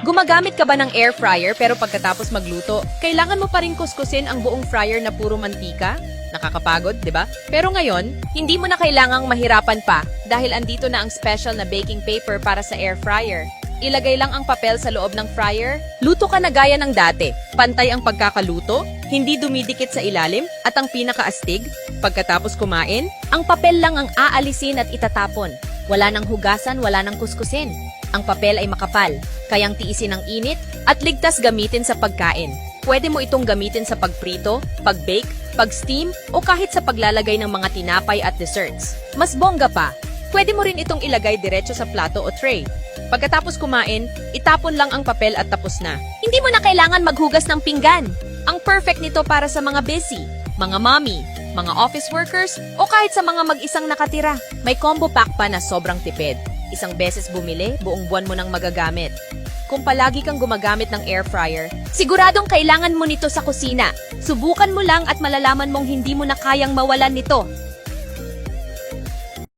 Gumagamit ka ba ng air fryer pero pagkatapos magluto, kailangan mo pa rin kuskusin ang buong fryer na puro mantika? Nakakapagod, di ba? Pero ngayon, hindi mo na kailangang mahirapan pa dahil andito na ang special na baking paper para sa air fryer. Ilagay lang ang papel sa loob ng fryer, luto ka na gaya ng dati. Pantay ang pagkakaluto, hindi dumidikit sa ilalim, at ang pinakaastig, pagkatapos kumain, ang papel lang ang aalisin at itatapon. Wala nang hugasan, wala nang kuskusin. Ang papel ay makapal, kayang tiisin ang init at ligtas gamitin sa pagkain. Pwede mo itong gamitin sa pagprito, pag-bake, pag-steam o kahit sa paglalagay ng mga tinapay at desserts. Mas bongga pa, pwede mo rin itong ilagay diretso sa plato o tray. Pagkatapos kumain, itapon lang ang papel at tapos na. Hindi mo na kailangan maghugas ng pinggan. Ang perfect nito para sa mga busy, mga mommy, mga office workers o kahit sa mga mag-isang nakatira. May combo pack pa na sobrang tipid. Isang beses bumili, buong buwan mo nang magagamit. Kung palagi kang gumagamit ng air fryer, siguradong kailangan mo nito sa kusina. Subukan mo lang at malalaman mong hindi mo na kayang mawalan nito.